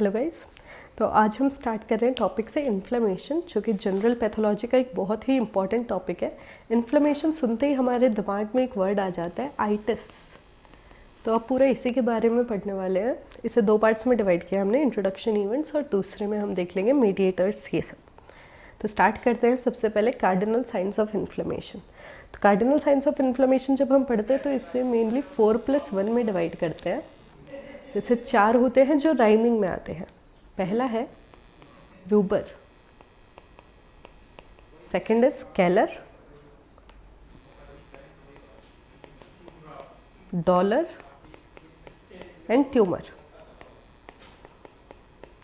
Hello guys. तो आज हम स्टार्ट कर रहे हैं टॉपिक से इन्फ्लेमेशन, जो कि जनरल पैथोलॉजी का एक बहुत ही इंपॉर्टेंट टॉपिक है। इन्फ्लेमेशन सुनते ही हमारे दिमाग में एक वर्ड आ जाता है, आइटिस। तो अब पूरा इसी के बारे में पढ़ने वाले हैं। इसे दो पार्ट्स में डिवाइड किया हमने, इंट्रोडक्शन इवेंट्स, और दूसरे में हम देख लेंगे मीडिएटर्स, ये सब। तो स्टार्ट करते हैं सबसे पहले कार्डिनल साइंस ऑफ इन्फ्लेमेशन। तो कार्डिनल साइंस ऑफ इन्फ्लेमेशन जब हम पढ़ते हैं तो इससे मेनली 4+1 में डिवाइड करते हैं। जैसे 4 होते हैं जो राइमिंग में आते हैं। पहला है rubor, second is calor, dolor and tumor.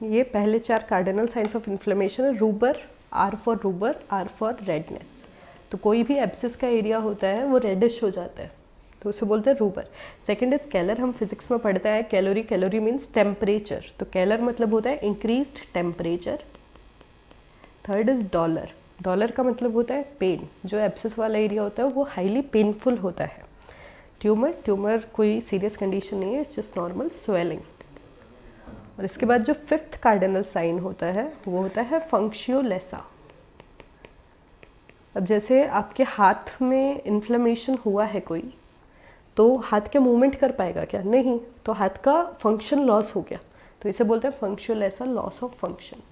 ये पहले 4 कार्डिनल साइंस ऑफ इन्फ्लेमेशन है। Rubor, R for redness. तो कोई भी एब्सिस का एरिया होता है वो रेडिश हो जाता है, तो उसे बोलते हैं रूबर। सेकंड इज कैलर, हम फिजिक्स में पढ़ते हैं कैलोरी। कैलोरी मीन्स टेम्परेचर, तो कैलर मतलब होता है increased temperature. Third is dollar, dollar का मतलब होता है पेन, जो एब्सिस वाला एरिया होता है वो हाईली पेनफुल होता है। ट्यूमर, ट्यूमर कोई सीरियस कंडीशन नहीं है, इट्स जस्ट नॉर्मल स्वेलिंग। और इसके बाद जो 5th कार्डिनल साइन होता है वो होता है फंक्शियोलेसा। अब जैसे आपके हाथ में इन्फ्लेमेशन हुआ है कोई, तो हाथ के मूवमेंट कर पाएगा क्या? नहीं, तो हाथ का फंक्शन लॉस हो गया, तो इसे बोलते हैं फंक्शियोलेसा, लॉस ऑफ फंक्शन।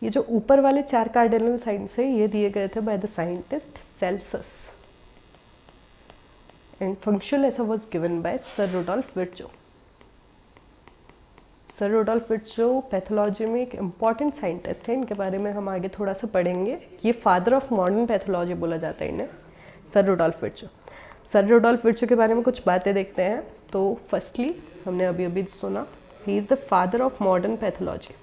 ये जो ऊपर वाले 4 कार्डिनल साइंस है ये दिए गए थे by the scientist Celsus, and functio laesa was given by sir Rudolf Virchow. Sir Rudolf Virchow pathology में एक इम्पॉर्टेंट साइंटिस्ट है, इनके बारे में हम आगे थोड़ा सा पढ़ेंगे। ये फादर ऑफ मॉडर्न पैथोलॉजी बोला जाता है इन्हें, sir Rudolf Virchow. Sir Rudolf Virchow के बारे में कुछ बातें देखते हैं। तो फर्स्टली हमने अभी अभी सुना, he is the father of modern pathology,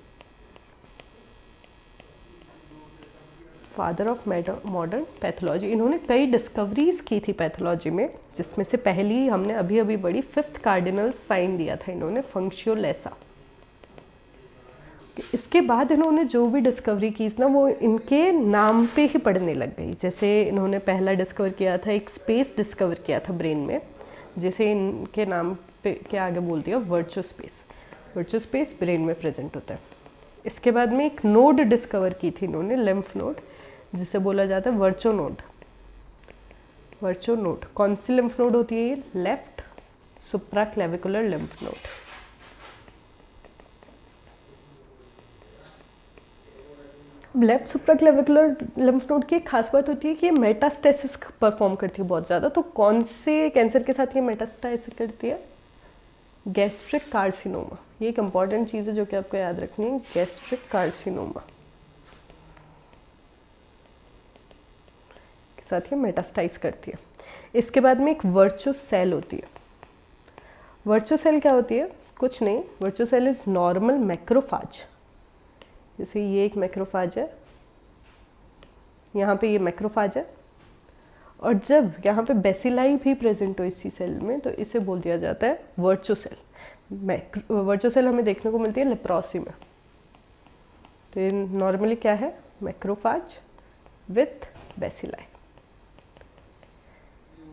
father of modern pathology. इन्होंने कई डिस्कवरीज की थी पैथोलॉजी में, जिसमें से पहली हमने अभी अभी बड़ी 5th कार्डिनल साइन दिया था इन्होंने, फंक्शियोलेसा। इसके बाद इन्होंने जो भी डिस्कवरी की ना वो इनके नाम पे ही पढ़ने लग गई। जैसे इन्होंने पहला डिस्कवर किया था, एक स्पेस डिस्कवर किया था ब्रेन में, जिसे इनके नाम पे के आगे बोल दिया वर्चो स्पेस। वर्चो स्पेस ब्रेन में प्रेजेंट होता है। इसके बाद में एक नोड डिस्कवर की थी इन्होंने, लिम्फ नोड, जिसे बोला जाता है वर्चो नोड। वर्चो नोड कौन सी लिम्फ नोड होती है? ये left supraclavicular lymph node. Left supraclavicular lymph node की एक खास बात होती है कि ये मेटास्टेसिस परफॉर्म करती है बहुत ज़्यादा। तो कौन से कैंसर के साथ ये मेटास्टेसिस करती है? Gastric carcinoma. ये एक इंपॉर्टेंट चीज़ है जो कि आपको याद रखनी है, गैस्ट्रिक कार्सिनोमा के साथ ये मेटास्टाइज करती है। इसके बाद में एक वर्चो सेल होती है। वर्चो सेल क्या होती है? कुछ नहीं, वर्चो सेल इज नॉर्मल मैक्रोफाज। जैसे ये एक मैक्रोफाज है, यहाँ पे ये मैक्रोफाज है, और जब यहाँ पे बेसिलाई भी प्रेजेंट हो इसी सेल में तो इसे बोल दिया जाता है वर्चो सेल। वर्चो सेल हमें देखने को मिलती है लेप्रोसी में। तो ये नॉर्मली क्या है? Macrophage with bacilli.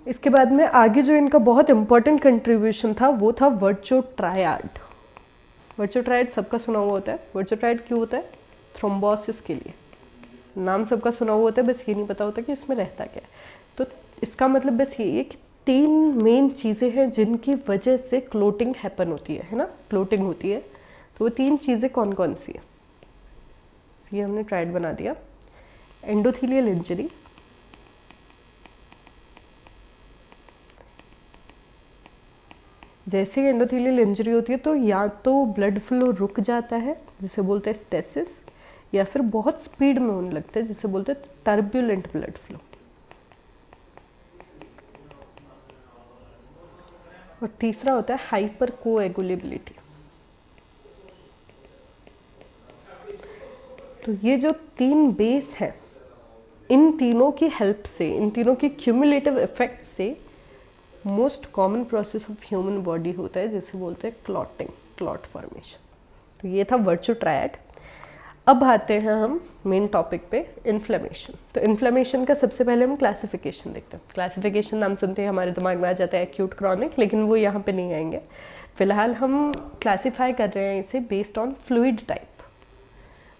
इसके बाद में आगे जो इनका बहुत इंपॉर्टेंट कंट्रीब्यूशन था वो था वर्चो ट्रायड। वर्चो ट्रायड सबका सुना हुआ होता है। वर्चो ट्रायड क्यों होता है? थ्रोम्बोसिस के लिए। नाम सबका सुना हुआ होता है, बस ये नहीं पता होता कि इसमें रहता क्या है। तो इसका मतलब बस ये है कि 3 मेन चीज़ें हैं जिनकी वजह से क्लोटिंग हैपन होती है ना, क्लोटिंग होती है। तो वो 3 चीज़ें कौन कौन सी है? ये हमने ट्रायड बना दिया। एंडोथेलियल इंजरी, जैसे एंडोथेलियल इंजरी होती है तो या तो ब्लड फ्लो रुक जाता है जिसे बोलते हैं स्टेसिस, या फिर बहुत स्पीड में होने लगता है जिसे बोलते हैं टर्ब्युलेंट ब्लड फ्लो। और तीसरा होता है हाइपर कोएगुलेबिलिटी। तो ये जो 3 बेस है, इन तीनों की हेल्प से, इन तीनों की क्यूमुलेटिव इफेक्ट से most common process of human body होता है जिसे बोलते हैं क्लॉटिंग, क्लॉट फॉर्मेशन। तो ये था वर्चो ट्रायड। अब आते हैं हम मेन टॉपिक पे, इन्फ्लेमेशन। तो इन्फ्लेमेशन का सबसे पहले हम क्लासिफिकेशन देखते हैं। क्लासिफिकेशन नाम सुनते ही हमारे दिमाग में आ जाता है एक्यूट, क्रॉनिक, लेकिन वो यहाँ पे नहीं आएंगे। फिलहाल हम क्लासीफाई कर रहे हैं इसे based on fluid type.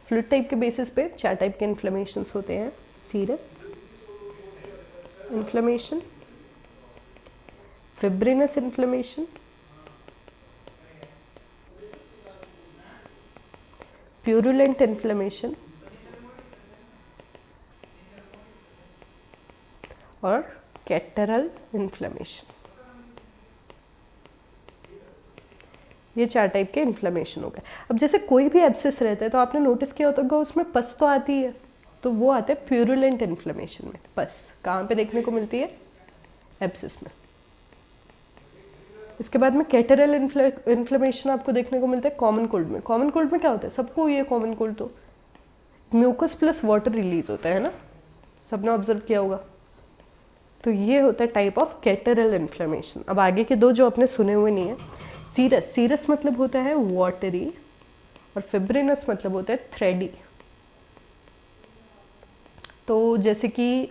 Fluid type के बेसिस पे 4 टाइप के इन्फ्लेमेशंस होते हैं: serous inflammation, fibrinous inflammation, purulent inflammation और कैटरल इन्फ्लेमेशन। ये 4 टाइप के इन्फ्लेमेशन हो गए। अब जैसे कोई भी एब्सेस रहता है तो आपने नोटिस किया होगा उसमें पस तो आती है, तो वो आते हैं प्यूरुलेंट इन्फ्लेमेशन में। पस कहाँ पे देखने को मिलती है? एब्सेस में। इसके बाद में कैटरल इन्फ्लेमेशन आपको देखने को मिलता है कॉमन कोल्ड में। कॉमन कोल्ड में क्या होता है? सबको ये कॉमन कोल्ड तो म्यूकस प्लस वाटर रिलीज होता है ना, सबने ऑब्जर्व किया होगा। तो ये होता है टाइप ऑफ कैटरल इन्फ्लेमेशन। अब आगे के 2 जो अपने सुने हुए नहीं है, सीरस, सीरस मतलब होता है वाटरी और फिब्रिनस मतलब होता है थ्रेडी। तो जैसे कि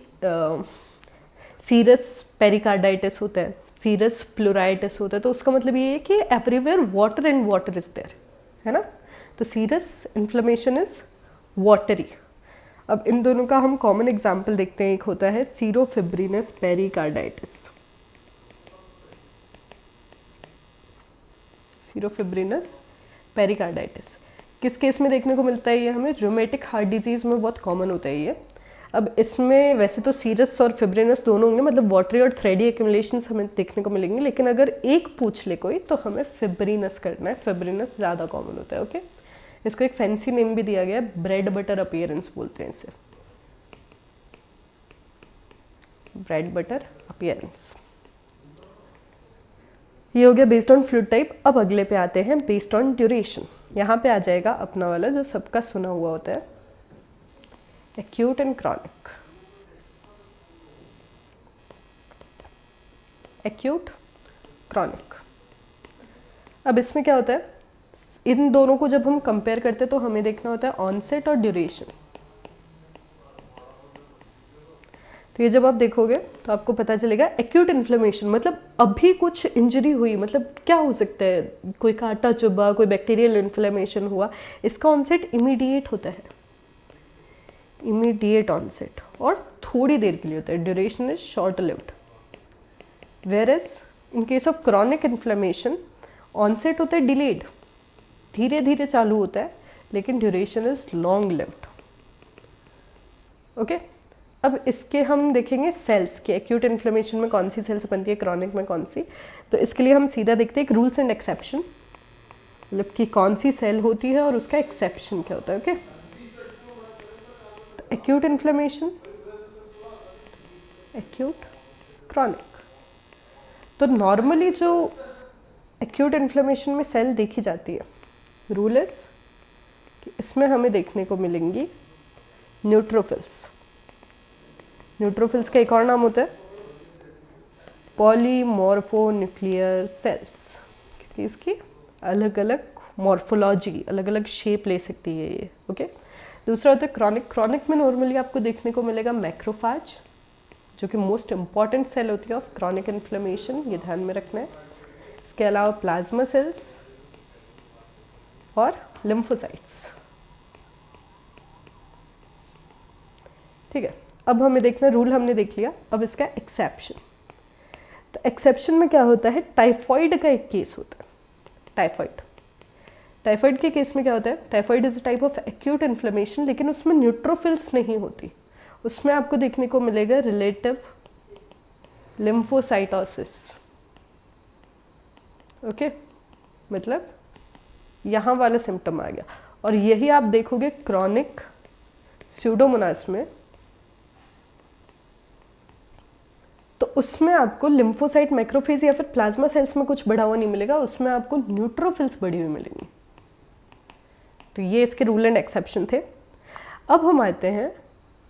सीरस पेरिकार्डाइटिस होता है, सीरस प्लूराइटिस होता है, तो उसका मतलब ये है कि everywhere water and water is there, है ना। तो सीरस इन्फ्लेमेशन इज वाटरी। अब इन दोनों का हम कॉमन एग्जाम्पल देखते हैं। एक होता है सीरोफिब्रिनस पेरिकार्डाइटिस। सीरोफिब्रिनस पेरिकार्डाइटिस किस केस में देखने को मिलता है? ये हमें रूमेटिक हार्ट डिजीज में बहुत कॉमन होता है ये। अब इसमें वैसे तो सीरस और फिब्रिनस दोनों होंगे, मतलब वाटरी और थ्रेडी एक्यूमुलेशंस हमें देखने को मिलेंगे, लेकिन अगर एक पूछ ले कोई तो हमें फिब्रिनस करना है। फिब्रिनस ज़्यादा कॉमन होता है। ओके, इसको एक फैंसी नेम भी दिया गया है, ब्रेड बटर अपीयरेंस बोलते हैं इसे, ब्रेड बटर अपीयरेंस। ये हो गया बेस्ड ऑन फ्लूइड टाइप। अब अगले पे आते हैं बेस्ड ऑन ड्यूरेशन। यहाँ पे आ जाएगा अपना वाला जो सबका सुना हुआ होता है, acute and chronic. Acute, chronic. अब इसमें क्या होता है, इन दोनों को जब हम कंपेयर करते हैं तो हमें देखना होता है ऑनसेट और ड्यूरेशन। तो ये जब आप देखोगे तो आपको पता चलेगा एक्यूट इन्फ्लेमेशन मतलब अभी कुछ इंजरी हुई, मतलब क्या हो सकता है, कोई कांटा चुभा, कोई बैक्टीरियल इन्फ्लेमेशन हुआ, इसका ऑनसेट इमीडिएट होता है, इमीडिएट ऑनसेट, और थोड़ी देर के लिए होता है। Duration is short lived. Whereas in case of chronic inflammation onset होता है डिलेड, धीरे धीरे चालू होता है, लेकिन duration is long lived. Okay, अब इसके हम देखेंगे सेल्स के, एक्यूट इन्फ्लेमेशन में कौन सी सेल्स बनती है, क्रॉनिक में कौन सी। तो इसके लिए हम सीधा देखते हैं एक रूल्स एंड एक्सेप्शन, मतलब कि कौन सी सेल होती है और उसका एक्सेप्शन क्या होता है। ओके, तो एक्यूट इन्फ्लेमेशन, एक्यूट, क्रॉनिक। तो नॉर्मली जो एक्यूट इन्फ्लेमेशन में सेल देखी जाती है, रूल इज कि इसमें हमें देखने को मिलेंगी न्यूट्रोफिल्स। न्यूट्रोफिल्स का एक और नाम होता है पॉलीमॉर्फोन्यूक्लियर सेल्स, क्योंकि इसकी अलग अलग मॉर्फोलॉजी, अलग अलग शेप ले सकती है ये। ओके, दूसरा होता है क्रॉनिक। क्रॉनिक में नॉर्मली आपको देखने को मिलेगा मैक्रोफाज, जो कि मोस्ट इंपॉर्टेंट सेल होती है ऑफ क्रॉनिक इन्फ्लेमेशन, ये ध्यान में रखना है। इसके अलावा प्लाज्मा सेल्स और लिम्फोसाइट्स। ठीक है, अब हमें देखना, रूल हमने देख लिया, अब इसका एक्सेप्शन। तो एक्सेप्शन में क्या होता है, टाइफॉइड का एक केस होता है, टाइफॉइड। टाइफॉइड के केस में क्या होता है, typhoid is a type of acute inflammation, लेकिन उसमें न्यूट्रोफिल्स नहीं होती, उसमें आपको देखने को मिलेगा रिलेटिव लिम्फोसाइटोसिस। ओके, मतलब यहाँ वाला सिम्टम आ गया, और यही आप देखोगे क्रॉनिक स्यूडोमोनास में। तो उसमें आपको लिम्फोसाइट, मैक्रोफेज या फिर प्लाज्मा सेल्स में कुछ बढ़ा हुआ नहीं मिलेगा, उसमें आपको न्यूट्रोफिल्स बढ़ी हुई मिलेंगी। तो ये इसके रूल एंड एक्सेप्शन थे। अब हम आते हैं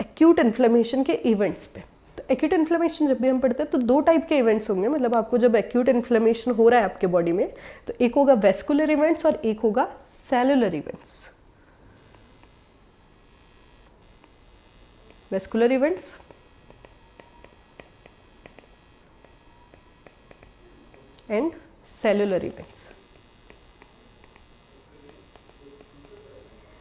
एक्यूट इन्फ्लेमेशन के इवेंट्स पे। तो एक्यूट इन्फ्लेमेशन जब भी हम पढ़ते हैं तो 2 टाइप के इवेंट्स होंगे, मतलब आपको जब एक्यूट इन्फ्लेमेशन हो रहा है आपके बॉडी में, तो एक होगा वेस्कुलर इवेंट्स और एक होगा cellular events. Vascular events, and cellular events.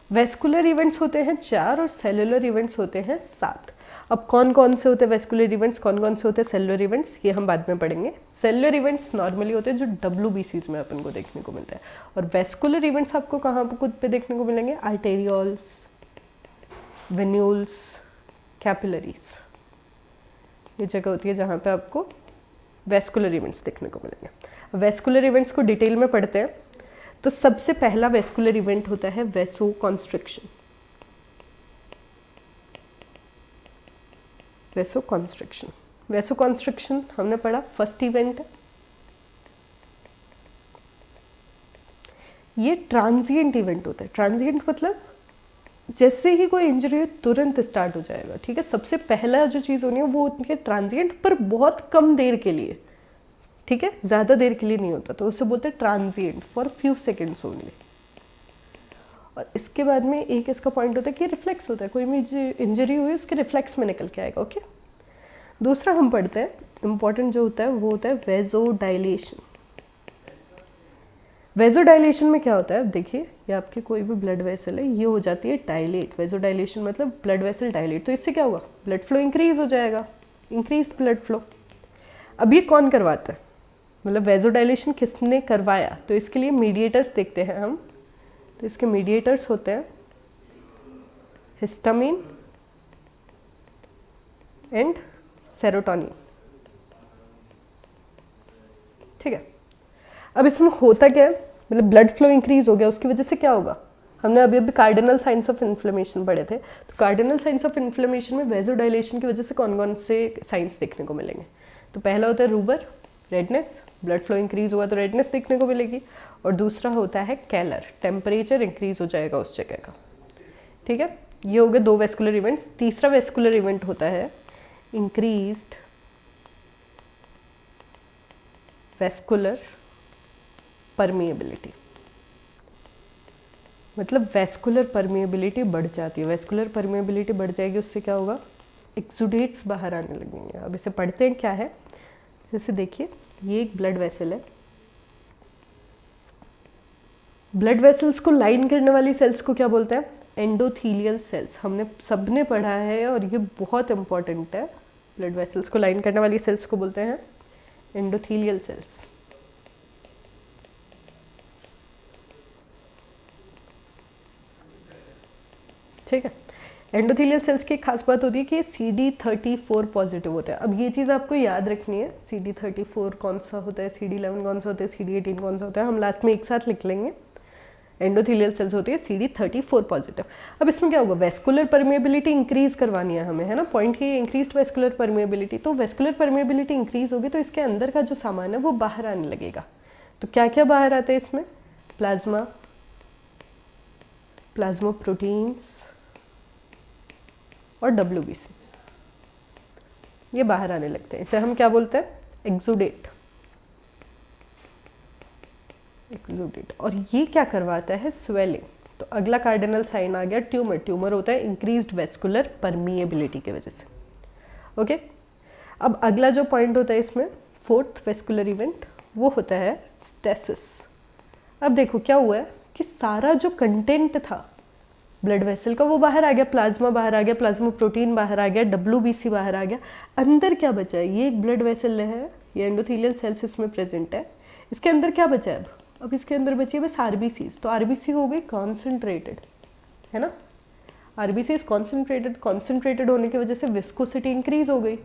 Vascular events होते हैं 4 और सेलुलर इवेंट्स होते हैं 7। अब कौन कौन से होते हैं वेस्कुलर इवेंट्स, कौन कौन से होते हैं सेलुलर इवेंट्स, ये हम बाद में पढ़ेंगे। सेलुलर इवेंट्स नॉर्मली होते हैं जो WBCs में अपन को देखने को मिलता है, और वेस्कुलर इवेंट्स आपको कहाँ पर खुद पे देखने को मिलेंगे, आर्टेरियोल्स, वेन्यूल्स, कैपिलरीज, ये जगह होती है जहाँ पे आपको वेस्कुलर इवेंट्स देखने को मिलेंगे। वेस्कुलर इवेंट्स को डिटेल में पढ़ते हैं। तो सबसे पहला वेस्कुलर इवेंट होता है वेसोकॉन्स्ट्रिक्शन। वेसोकॉन्स्ट्रिक्शन, वेसोकॉन्स्ट्रिक्शन हमने पढ़ा फर्स्ट इवेंट है। ये ट्रांजिएंट इवेंट होता है। ट्रांजिएंट मतलब जैसे ही कोई इंजरी हो तुरंत स्टार्ट हो जाएगा, ठीक है। सबसे पहला जो चीज़ होनी है वो उनके ट्रांजिएंट, पर बहुत कम देर के लिए, ठीक है, ज़्यादा देर के लिए नहीं होता, तो उसे बोलते हैं transient, for few seconds only. और इसके बाद में एक इसका पॉइंट होता है कि रिफ्लेक्स होता है, कोई भी इंजरी हुई उसके रिफ्लेक्स में निकल के आएगा, ओके। दूसरा हम पढ़ते हैं इंपॉर्टेंट जो होता है वो होता है वेजोडाइलेशन। वेजोडाइलेशन में क्या होता है, देखिए ये आपकी कोई भी ब्लड वेसल है, ये हो जाती है डायलेट। वेजोडाइलेशन मतलब ब्लड वेसल डायलेट, तो इससे क्या होगा, ब्लड फ्लो इंक्रीज हो जाएगा, इंक्रीज ब्लड फ्लो। अब ये कौन करवाता है, मतलब वेजोडाइलेशन किसने करवाया, तो इसके लिए मीडिएटर्स देखते हैं हम। तो इसके मीडिएटर्स होते हैं हिस्टामिन एंड सेरोटोनिन, ठीक है। अब इसमें होता क्या है, मतलब ब्लड फ्लो इंक्रीज हो गया, उसकी वजह से क्या होगा, हमने अभी अभी कार्डिनल साइंस ऑफ इन्फ्लेमेशन पढ़े थे। तो कार्डिनल साइंस ऑफ इन्फ्लेमेशन में वेजोडाइलेशन की वजह से कौन कौन से साइंस देखने को मिलेंगे। तो पहला होता है रूबर, रेडनेस, ब्लड फ्लो इंक्रीज हुआ तो रेडनेस देखने को मिलेगी। और दूसरा होता है कैलर, टेम्परेचर इंक्रीज हो जाएगा उस जगह का, ठीक है। ये हो गए 2 वेस्कुलर इवेंट्स। तीसरा वेस्कुलर इवेंट होता है इंक्रीज्ड वेस्कुलर परमिएबिलिटी, मतलब वेस्कुलर परमिएबिलिटी बढ़ जाती है। वेस्कुलर परमिएबिलिटी बढ़ जाएगी, उससे क्या होगा, एक्सुडेट्स बाहर आने लगेंगे। अब इसे पढ़ते हैं क्या है, जैसे देखिए ये एक ब्लड वेसल है, ब्लड वेसल्स को लाइन करने वाली सेल्स को क्या बोलते हैं, एंडोथीलियल सेल्स। हमने सबने पढ़ा है और ये बहुत इंपॉर्टेंट है। ब्लड वेसल्स को लाइन करने वाली सेल्स को बोलते हैं एंडोथीलियल सेल्स, ठीक है। एंडोथीलियल सेल्स की एक खास बात होती है कि CD34 पॉजिटिव होता है। अब ये चीज़ आपको याद रखनी है, CD34 कौन सा होता है, CD11 कौन सा होता है, CD18 कौन सा होता है, हम लास्ट में एक साथ लिख लेंगे। एंडोथीलियल सेल्स होती है CD34 पॉजिटिव। अब इसमें क्या होगा, वेस्कुलर परमिएबिलिटी इंक्रीज करवानी है हमें, है ना, पॉइंट ही इंक्रीज वेस्कुलर परमिएबिलिटी। तो वेस्कुलर परमिएबिलिटी इंक्रीज होगी तो इसके अंदर का जो सामान है वो बाहर आने लगेगा। तो क्या क्या बाहर आता है इसमें, प्लाज्मा, प्लाज्मा प्रोटीन्स और WBC, ये बाहर आने लगते हैं। इसे हम क्या बोलते हैं, एक्सुडेट, एक्सुडेट। और ये क्या करवाता है, स्वेलिंग। तो अगला कार्डिनल साइन आ गया ट्यूमर। ट्यूमर होता है इंक्रीज्ड वेस्कुलर परमिएबिलिटी की वजह से, ओके। अब अगला जो पॉइंट होता है इसमें, 4th वेस्कुलर इवेंट, वो होता है स्टेसिस। अब देखो क्या हुआ है कि सारा जो कंटेंट था ब्लड वेसल का वो बाहर आ गया, प्लाज्मा बाहर आ गया, प्लाज्मा प्रोटीन बाहर आ गया, WBC बाहर आ गया। अंदर क्या बचा है, ये एक ब्लड वेसल है, ये एंडोथीलियल सेल्स इसमें प्रेजेंट है। इसके अंदर क्या बचा है, अब इसके अंदर बची है बस RBCs। तो RBC हो गई कॉन्सेंट्रेटेड, है ना। RBCs कॉन्सेंट्रेटेड, कॉन्सेंट्रेटेड होने की वजह से विस्कोसिटी इंक्रीज हो गई।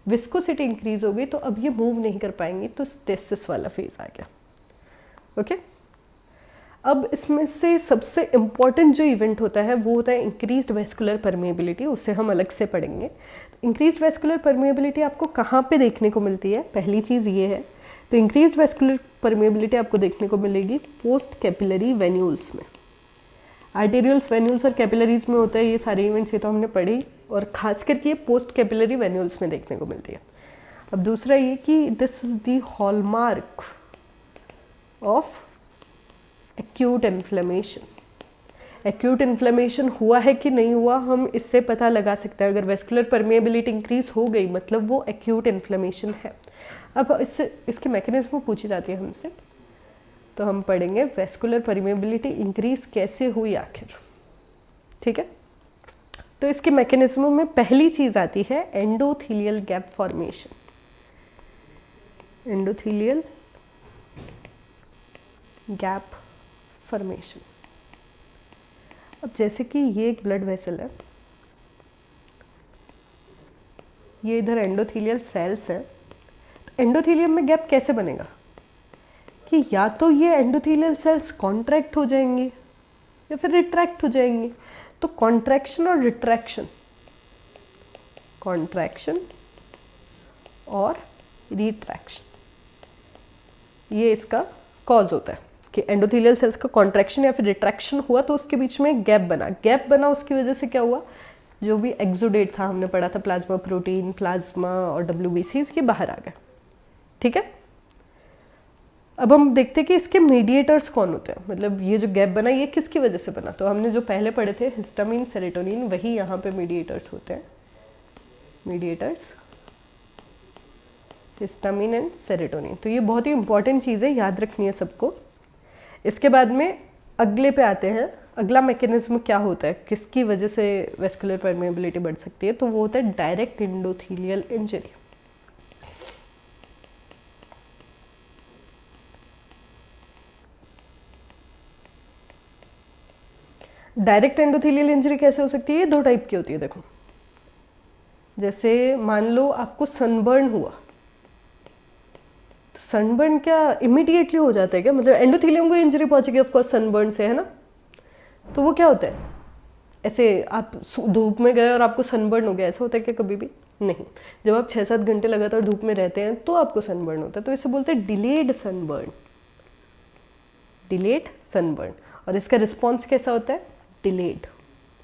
विस्कोसिटी इंक्रीज हो गई तो अब ये मूव नहीं कर पाएंगी, तो स्टेसिस वाला फेज आ गया, ओके। अब इसमें से सबसे इम्पॉर्टेंट जो इवेंट होता है वो होता है इंक्रीज्ड वेस्कुलर परमिएबिलिटी, उससे हम अलग से पढ़ेंगे। इंक्रीज्ड वेस्कुलर परमिएबिलिटी आपको कहाँ पे देखने को मिलती है, पहली चीज़ ये है। तो इंक्रीज्ड वेस्कुलर परमिएबिलिटी आपको देखने को मिलेगी पोस्ट कैपिलरी वेन्यूल्स में। आर्टेरियल्स, वेन्यूल्स और कैपिलरीज में होता है ये सारे इवेंट्स, ये तो हमने पढ़ी, और खास करके ये पोस्ट कैपिलरी वेन्यूल्स में देखने को मिलती है। अब दूसरा ये कि this is the hallmark of acute inflammation. Acute inflammation हुआ है कि नहीं हुआ हम इससे पता लगा सकते हैं। अगर वेस्कुलर परमेबिलिटी इंक्रीज हो गई मतलब वो एक्यूट इन्फ्लेमेशन है। अब इससे इसकी मैकेनिज्म पूछी जाती है हमसे, तो हम पढ़ेंगे वेस्कुलर परमेबिलिटी इंक्रीज कैसे हुई आखिर। ठीक है, तो इसके मैकेनिज्म में पहली चीज आती है endothelial gap formation. Endothelial gap formation. अब जैसे कि ये एक ब्लड वेसल है, ये इधर एंडोथीलियल सेल्स है, तो एंडोथीलियम में गैप कैसे बनेगा कि या तो ये एंडोथीलियल सेल्स कॉन्ट्रैक्ट हो जाएंगी या फिर रिट्रैक्ट हो जाएंगी। तो कॉन्ट्रैक्शन और रिट्रैक्शन, कॉन्ट्रैक्शन और रिट्रैक्शन, ये इसका कॉज होता है कि एंडोथेलियल सेल्स का कॉन्ट्रैक्शन या फिर रिट्रैक्शन हुआ तो उसके बीच में गैप बना। गैप बना उसकी वजह से क्या हुआ, जो भी एक्सुडेट था, हमने पढ़ा था प्लाज्मा प्रोटीन, प्लाज्मा और WBCs, ये बाहर आ गए। ठीक है, अब हम देखते हैं कि इसके मीडिएटर्स कौन होते हैं, मतलब ये जो गैप बना ये किसकी वजह से बना। तो हमने जो पहले पढ़े थे हिस्टामिन, सेरोटोनिन, वही यहाँ पे मीडिएटर्स होते हैं। मीडिएटर्स हिस्टामिन एंड सेरोटोनिन, तो ये बहुत ही इंपॉर्टेंट चीज़ है, याद रखनी है सबको। इसके बाद में अगले पे आते हैं, अगला मैकेनिज्म क्या होता है, किसकी वजह से वेस्कुलर परमेबिलिटी बढ़ सकती है, तो वो होता है direct endothelial injury. Direct endothelial injury कैसे हो सकती है, दो टाइप की होती है। देखो, जैसे मान लो आपको सनबर्न हुआ, तो सनबर्न क्या इमीडिएटली हो जाता है क्या, मतलब एंडोथीलियम को इंजरी पहुंचेगी ऑफकोर्स सनबर्न से, है ना। तो वो क्या होता है, ऐसे आप धूप में गए और आपको सनबर्न हो गया, ऐसा होता है क्या कभी भी नहीं। जब आप 6-7 घंटे लगातार धूप में रहते हैं तो आपको सनबर्न होता है, तो इसे बोलते हैं डिलेड सनबर्न। डिलेड सनबर्न, और इसका रिस्पॉन्स कैसा होता है, डिलेड,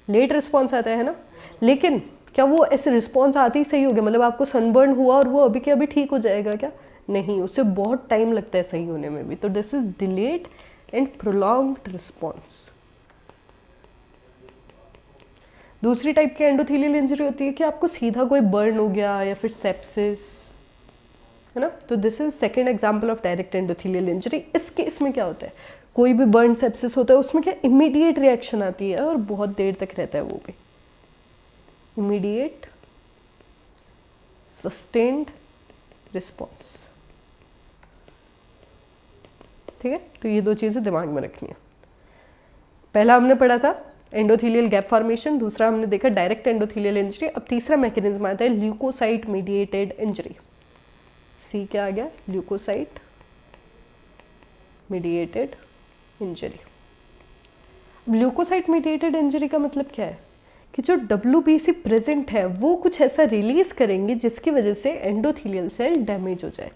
लेट रिस्पॉन्स आता है ना। लेकिन क्या वो ऐसे रिस्पॉन्स आते ही सही हो गया, मतलब आपको सनबर्न हुआ और वो अभी के अभी ठीक हो जाएगा क्या, नहीं, उससे बहुत टाइम लगता है सही होने में भी। तो this is delayed and prolonged response. दूसरी टाइप की एंडोथेलियल इंजरी होती है कि आपको सीधा कोई बर्न हो गया या फिर सेप्सिस, है ना। तो this is second example of direct endothelial injury. इस केस में क्या होता है, कोई भी बर्न सेप्सिस होता है उसमें क्या इमीडिएट रिएक्शन आती है और बहुत देर तक रहता है वो भी, इमीडिएट सस्टेन्ड रिस्पॉन्स। ठीक है, तो ये दो चीज़ें दिमाग में रखनी है। पहला हमने पढ़ा था एंडोथेलियल गैप फॉर्मेशन, दूसरा हमने देखा डायरेक्ट एंडोथेलियल इंजरी। अब तीसरा मैकेनिज्म आता है ल्यूकोसाइट मीडिएटेड इंजरी। सी क्या आ गया, leukocyte mediated injury. Leukocyte mediated injury का मतलब क्या है कि जो WBC प्रेजेंट है वो कुछ ऐसा रिलीज करेंगे जिसकी वजह से एंडोथेलियल सेल डैमेज हो जाए।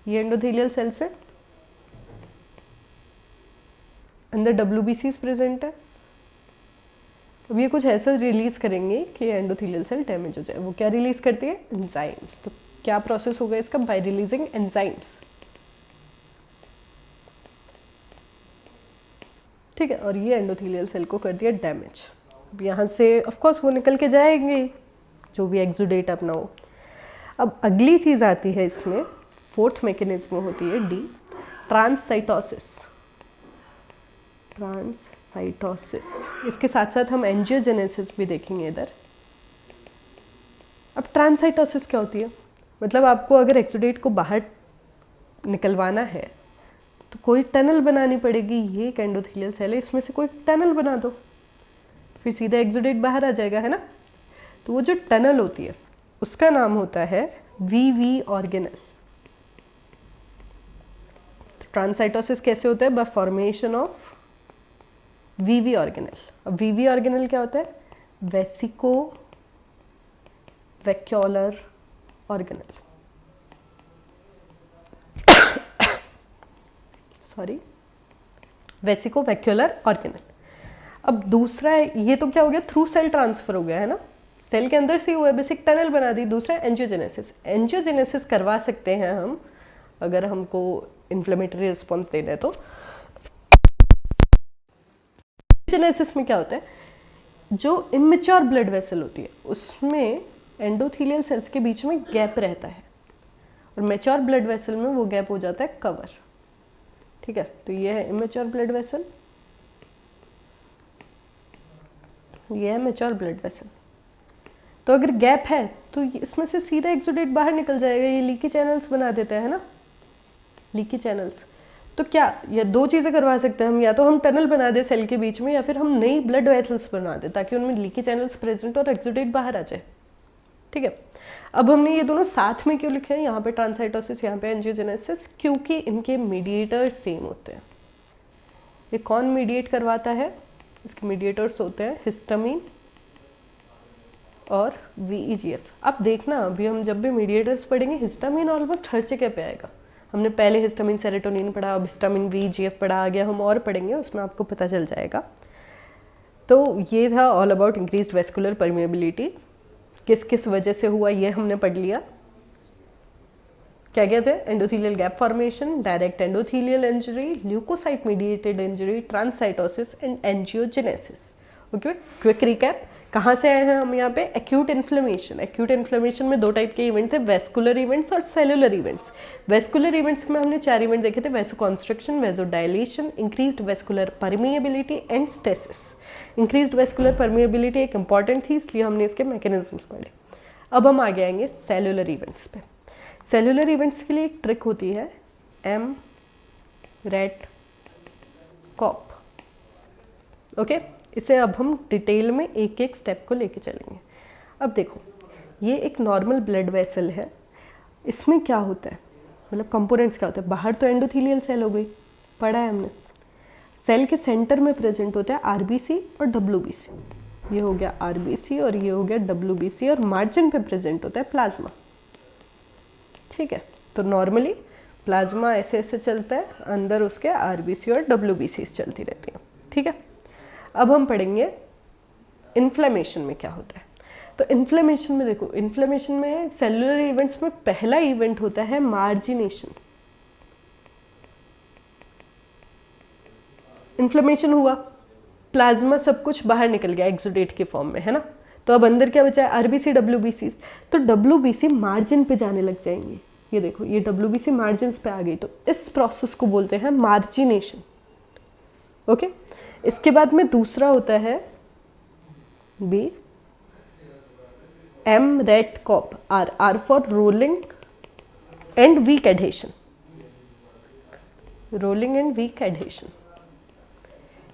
ये एंडोथेलियल सेल से अंदर WBCs प्रेजेंट है, अब ये कुछ ऐसा रिलीज करेंगे कि एंडोथेलियल सेल डैमेज हो जाए। वो क्या रिलीज करती है, एंजाइम्स। तो क्या प्रोसेस होगा इसका, बाय रिलीजिंग एंजाइम्स। ठीक है, और ये एंडोथेलियल सेल को कर दिया डैमेज। अब यहाँ से ऑफ कोर्स वो निकल के जाएंगे जो भी एक्सुडेट अपना हो। अब अगली चीज़ आती है इसमें, फोर्थ मैकेनिज्म होती है डी, ट्रांससाइटोसिस। ट्रांससाइटोसिस, इसके साथ साथ हम एंजियोजेनेसिस भी देखेंगे इधर। अब ट्रांससाइटोसिस क्या होती है, मतलब आपको अगर एक्सुडेट को बाहर निकलवाना है तो कोई टनल बनानी पड़ेगी। ये एक एंडोथेलियल सेल है, इसमें से कोई टनल बना दो, फिर सीधा एक्सुडेट बाहर आ जाएगा, है ना। तो वो जो टनल होती है उसका नाम होता है VV ऑर्गेनल। ट्रांससाइटोसिस कैसे होता है, bye formation of VV organelle. अब VV ऑर्गेनल क्या होता है, vesico vacuolar organelle, sorry, vesico vacuolar organelle. अब दूसरा ये तो क्या हो गया, थ्रू सेल ट्रांसफर हो गया, है ना, सेल के अंदर से हुआ है, बेसिक टनल बना दी। दूसरा एंजियोजेनेसिस। एंजियोजेनेसिस करवा सकते हैं हम अगर हमको इन्फ्लेमेटरी रिस्पॉन्स देना है तो। एंजियोजेनेसिस में क्या होता है, जो इमेच्योर ब्लड वेसल होती है उसमें एंडोथीलियल सेल्स के बीच में गैप रहता है, और मैच्योर ब्लड वेसल में वो गैप हो जाता है कवर। ठीक है, तो ये है इमेच्योर ब्लड वेसल, ये है मैच्योर ब्लड वेसल। तो अगर गैप है तो इसमें से सीधा एक्सुडेट बाहर निकल जाएगा, ये लीकी चैनल्स बना देता है ना, लीकी चैनल्स। तो क्या ये दो चीज़ें करवा सकते हैं हम, या तो हम टनल बना दे सेल के बीच में, या फिर हम नई ब्लड वेसल्स बना दे ताकि उनमें लीकी चैनल्स प्रेजेंट और एक्सुडेट बाहर आ जाए। ठीक है, अब हमने ये दोनों साथ में क्यों लिखे हैं, यहाँ पे ट्रांसाइटोसिस, यहाँ पे एंजियोजेनेसिस, क्योंकि इनके मीडिएटर सेम होते हैं। ये कौन मीडिएट करवाता है, इसके मीडिएटर्स होते हैं हिस्टामिन और VEGF। अब देखना अभी हम जब भी मीडिएटर्स पढ़ेंगे हिस्टामिन ऑलमोस्ट हर जगह पे आएगा। हमने पहले हिस्टामिन सेरोटोनिन पढ़ा, अब हिस्टामिन VEGF पढ़ा, आ गया हम और पढ़ेंगे, उसमें आपको पता चल जाएगा। तो ये था all about increased vascular permeability. किस किस वजह से हुआ ये हमने पढ़ लिया। क्या क्या थे, endothelial gap formation, direct endothelial injury, leukocyte mediated injury, transcytosis and angiogenesis. Okay, quick recap, कहाँ से आए हैं हम यहाँ पे, एक्यूट इन्फ्लेमेशन। एक्यूट इन्फ्लेमेशन में दो टाइप के इवेंट थे, वेस्कुलर इवेंट्स और सेलुलर इवेंट्स। वेस्कुलर इवेंट्स में हमने 4 इवेंट देखे थे, vasoconstriction, vasodilation, increased vascular permeability and stasis. Increased vascular permeability एक इंपॉर्टेंट थी, इसलिए हमने इसके मैकेनिज्म्स पढ़े। अब हम आगे आएंगे सेलुलर इवेंट्स पे। सेलुलर इवेंट्स के लिए एक ट्रिक होती है, एम रेट कॉप। ओके, इसे अब हम डिटेल में एक एक स्टेप को लेके चलेंगे। अब देखो, ये एक नॉर्मल ब्लड वेसल है, इसमें क्या होता है, मतलब कंपोनेंट्स क्या होते हैं। बाहर तो एंडोथीलियल सेल हो गई, पढ़ा है हमने। सेल के सेंटर में प्रेजेंट होता है RBC और WBC। ये हो गया RBC और ये हो गया WBC, और मार्जिन पे प्रेजेंट होता है प्लाज्मा। ठीक है, तो नॉर्मली प्लाज्मा ऐसे ऐसे चलता है, अंदर उसके RBC और WBC चलती रहती हैं। ठीक है, अब हम पढ़ेंगे इन्फ्लेमेशन में क्या होता है। तो इन्फ्लेमेशन में देखो, इन्फ्लेमेशन में सेलुलर इवेंट्स में पहला इवेंट होता है मार्जिनेशन। इन्फ्लेमेशन हुआ, प्लाज्मा सब कुछ बाहर निकल गया एक्सुडेट के फॉर्म में, है ना। तो अब अंदर क्या बचा है, RBC WBC। तो WBC मार्जिन पे जाने लग जाएंगे। ये देखो, ये WBC मार्जिन पे आ गई, तो इस प्रोसेस को बोलते हैं मार्जिनेशन। ओके, इसके बाद में दूसरा होता है B, M rate cop, R for rolling and weak adhesion. Rolling and weak adhesion,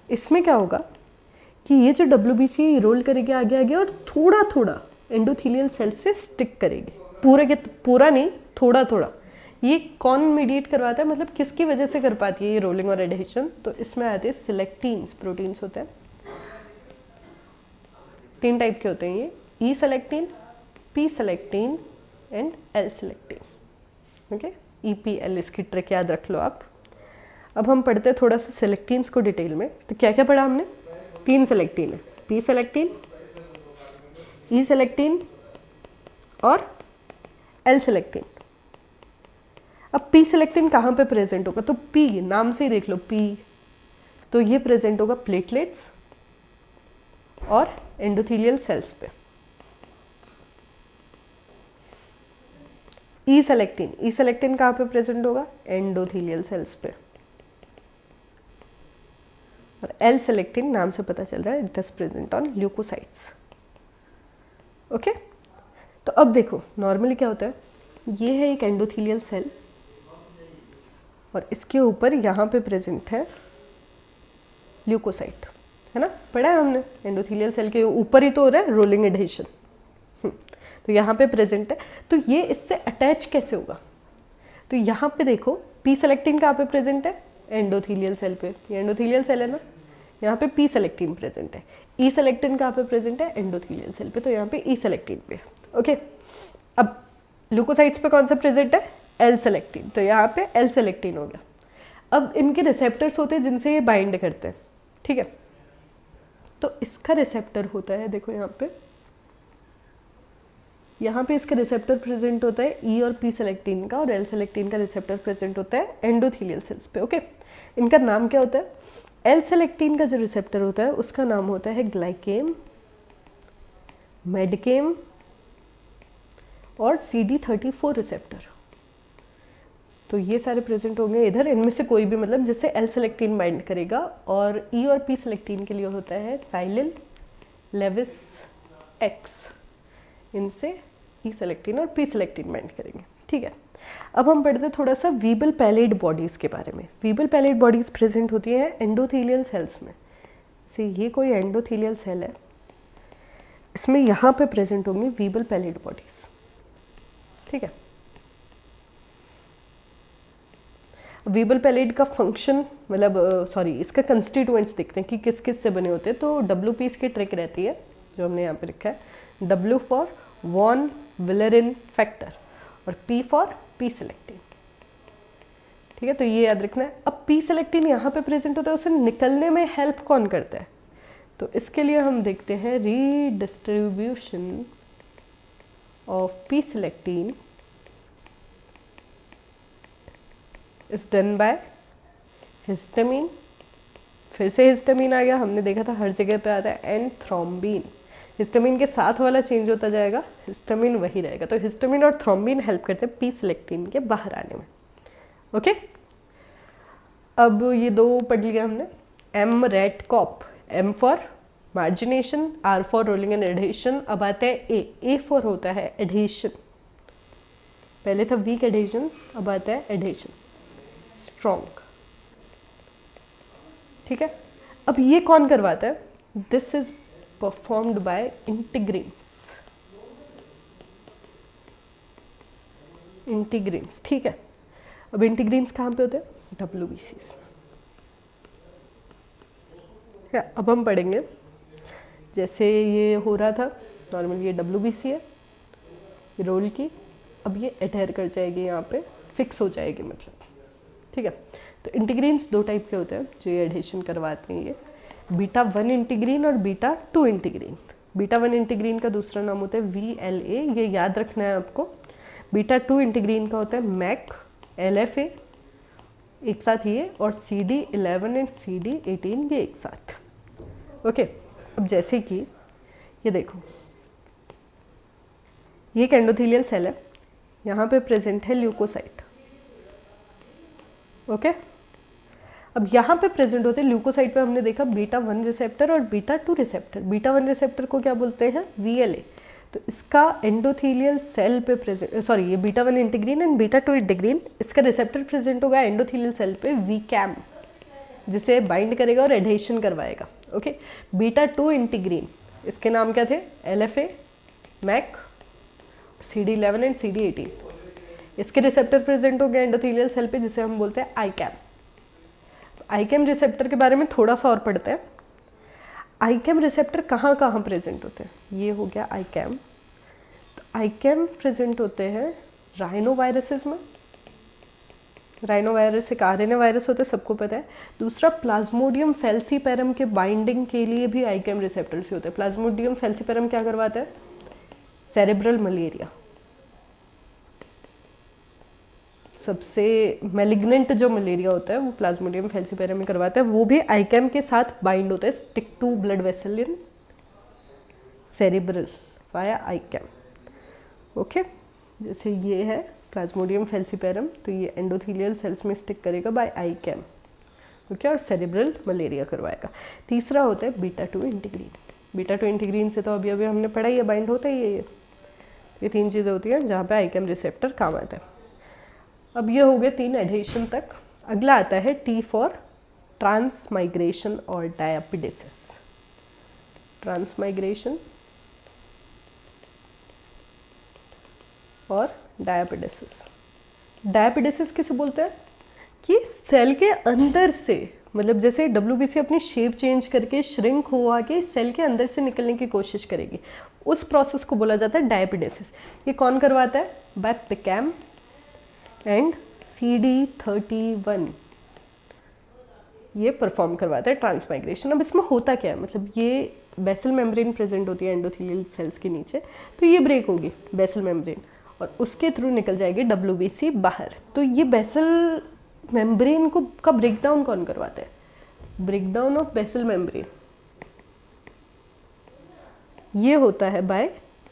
इसमें क्या होगा कि ये जो WBC रोल करेगी आगे आगे, और थोड़ा थोड़ा एंडोथीलियल सेल से स्टिक करेगी, पूरा के पूरा नहीं, थोड़ा थोड़ा। ये कौन मीडिएट करवाता है, मतलब किसकी वजह से कर पाती है ये रोलिंग और एडहेशन, तो इसमें आते हैं सिलेक्टिन्स, प्रोटीन्स होते हैं। 3 टाइप के होते हैं ये, E selectin, P selectin and L selectin. Okay, EPL इसकी ट्रिक याद रख लो आप। अब हम पढ़ते हैं थोड़ा सा सेलेक्टिन्स को डिटेल में। तो क्या क्या पढ़ा हमने, 3 सेलेक्टिन है, P सेलेक्टिन, E सेलेक्टिन और L सेलेक्टिन। अब P सेलेक्टिन कहाँ पे प्रेजेंट होगा, तो P नाम से ही देख लो, P तो ये प्रेजेंट होगा प्लेटलेट्स और एंडोथीलियल सेल्स पे। E सेलेक्टिन कहाँ पे प्रेजेंट होगा, एंडोथीलियल सेल्स पे। और L सेलेक्टिन नाम से पता चल रहा है, it is present on leukocytes. Okay, तो अब देखो नॉर्मली क्या होता है, ये है एक एंडोथीलियल सेल और इसके ऊपर यहाँ पे प्रेजेंट है ल्यूकोसाइट, है ना, पढ़ा है हमने। एंडोथीलियल सेल के ऊपर ही तो हो रहा है रोलिंग एडहेशन, तो यहाँ पे प्रेजेंट है। तो ये इससे अटैच कैसे होगा, तो यहाँ पे देखो P सेलेक्टिन कहाँ पे प्रेजेंट है, एंडोथीलियल सेल पे। ये एंडोथीलियल सेल है ना, यहाँ पे P सेलेक्टिन प्रेजेंट है। E सेलेक्टिन कहाँ पे प्रेजेंट है, एंडोथीलियल सेल पे, तो यहाँ पे E सेलेक्टिन पे। ओके, अब ल्यूकोसाइट्स पे कौन सा प्रेजेंट है, L सेलेक्टिन, तो यहाँ पे L सेलेक्टिन हो गया। अब इनके रिसेप्टर्स होते हैं जिनसे ये बाइंड करते हैं, ठीक है। तो इसका रिसेप्टर होता है, देखो यहाँ पे इसका रिसेप्टर प्रेजेंट होता है E और P सेलेक्टिन का, और L सेलेक्टिन का रिसेप्टर प्रेजेंट होता है एंडोथीलियल सेल्स पे। ओके, इनका नाम क्या होता है, एल सेलेक्टिन का जो रिसेप्टर होता है उसका नाम होता है ग्लाइकेम, मेडकेम और CD34 रिसेप्टर। तो ये सारे प्रेजेंट होंगे इधर, इनमें से कोई भी मतलब जिससे एल सेलेक्टिन बाइंड करेगा। और ई और पी सेलेक्टिन के लिए होता है साइलिन, लेविस, एक्स, इनसे ई सेलेक्टिन और पी सेलेक्टिन बाइंड करेंगे। ठीक है, अब हम पढ़ते हैं थोड़ा सा वीबल पैलेट बॉडीज़ के बारे में। वीबल पैलेट बॉडीज़ प्रेजेंट होती हैं एंडोथेलियल सेल्स में। से ये कोई एंडोथेलियल सेल है, इसमें यहाँ पे प्रेजेंट होंगी वीबल पैलेट बॉडीज़। ठीक है, वीबल पैलेट का फंक्शन मतलब इसका कंस्टिट्यूएंट्स देखते हैं कि किस किस से बने होते हैं। तो WP इसकी ट्रिक रहती है जो हमने यहाँ पे लिखा है, W फॉर वॉन विलरिन फैक्टर और P फॉर पी सेलेक्टिन। ठीक है, तो ये याद रखना है। अब पी सेलेक्टिन यहाँ पे प्रेजेंट होता है, उसे निकलने में हेल्प कौन करता है? तो इसके लिए हम देखते हैं redistribution of P selectin is done by histamine. फिर से हिस्टामिन आ गया, हमने देखा था हर जगह पे आता है, एंड थ्रोम्बिन। हिस्टामिन के साथ वाला चेंज होता जाएगा, हिस्टामिन वही रहेगा। तो हिस्टामिन और थ्रोम्बिन हेल्प करते हैं पी सेलेक्टिन के बाहर आने में। ओके, अब ये दो पढ़ लिया हमने। M red cop, M for margination, R for rolling and adhesion. अब आते हैं ए फॉर होता है एडहेशन। पहले था वीक एडहेशन, अब आता है एडहेशन स्ट्रॉन्ग। ठीक है, अब ये कौन करवाता है? This is performed by integrins. Integrins, ठीक है। अब इंटीग्रीन्स कहाँ पे होते हैं? WBCs। अब हम पढ़ेंगे, जैसे ये हो रहा था नॉर्मली, ये WBC है रोल की, अब ये अटैर कर जाएगी, यहाँ पे फिक्स हो जाएगी मतलब। ठीक है, तो इंटीग्रीन्स दो टाइप के होते हैं जो ये एडहेशन करवाते हैं। ये β1 इंटीग्रीन और β2 इंटीग्रीन। β1 इंटीग्रीन का दूसरा नाम होता है VLA, ये याद रखना है आपको। β2 इंटीग्रीन का होता है MAC, LFA एक साथ ये, और CD11 एंड CD18 ये एक साथ। ओके, अब जैसे कि ये देखो, ये एक एंडोथेलियल सेल है, यहाँ पे प्रेजेंट है ल्यूकोसाइट। ओके, अब यहाँ पे प्रेजेंट होते हैं ल्यूकोसाइट पे हमने देखा β1 रिसेप्टर और β2 रिसेप्टर। β1 रिसेप्टर को क्या बोलते हैं? VLA। तो इसका एंडोथेलियल सेल पे प्रेजेंट, ये β1 इंटीग्रीन एंड β2 इंटीग्रीन, इसका रिसेप्टर प्रेजेंट होगा एंडोथेलियल सेल पे VCAM, जिसे बाइंड करेगा और एडहेशन करवाएगा। ओके, β2 इंटीग्रीन, इसके नाम क्या थे? LFA, MAC, CD11 and CD18। इसके रिसेप्टर प्रेजेंट हो गए एंडोथेलियल सेल पे, जिसे हम बोलते हैं ICAM। ICAM रिसेप्टर के बारे में थोड़ा सा और पढ़ते हैं। ICAM रिसेप्टर कहाँ कहाँ प्रेजेंट होते हैं? ये हो गया ICAM। तो ICAM प्रेजेंट होते हैं राइनो वायरसेस में। राइनो वायरस एक RNA वायरस होता है, सबको पता है। दूसरा, प्लाज्मोडियम फेल्सीपेरम के बाइंडिंग के लिए भी ICAM रिसेप्टर से होते हैं। प्लाज्मोडियम फेल्सीपेरम क्या करवाता है? सेरेब्रल मलेरिया, सबसे मैलिग्नेंट जो मलेरिया होता है वो प्लाज्मोडियम फेल्सीपेरम में करवाता है। वो भी ICAM के साथ बाइंड होता है, stick to blood vessel in cerebral via ICAM। Okay, जैसे ये है प्लाज्मोडियम फेल्सीपेरम, तो ये एंडोथेलियल सेल्स में स्टिक करेगा बाय ICAM। ओके, और सेरेब्रल मलेरिया करवाएगा। तीसरा होता है β2 इंटीग्रीन। β2 इंटीग्रीन से तो अभी हमने पढ़ा ही है, बाइंड होता ही है। ये तीन चीज़ें होती हैं जहाँ पे ICAM रिसेप्टर काम आता है। अब ये हो गए 3 एडहेशन तक। अगला आता है T फॉर ट्रांसमाइग्रेशन और डायपिडेसिस। ट्रांसमाइग्रेशन और डायपिडेसिस। डायपिडेसिस किसे बोलते हैं? कि सेल के अंदर से, मतलब जैसे WBC अपनी शेप चेंज करके श्रिंक हुआ के सेल के अंदर से निकलने की कोशिश करेगी, उस प्रोसेस को बोला जाता है डायपिडेसिस। ये कौन करवाता है? बाय PCAM एंड CD31 ये परफॉर्म करवाता है ट्रांसमाइग्रेशन। अब इसमें होता क्या है, मतलब ये बेसल मेम्ब्रेन प्रेजेंट होती है एंडोथेलियल सेल्स के नीचे, तो ये ब्रेक होगी बेसल मेम्ब्रेन और उसके थ्रू निकल जाएगी WBC बाहर। तो ये बेसल मेम्ब्रेन को का ब्रेकडाउन कौन करवाता है? ब्रेकडाउन ऑफ बेसल मेम्ब्रेन ये होता है बाय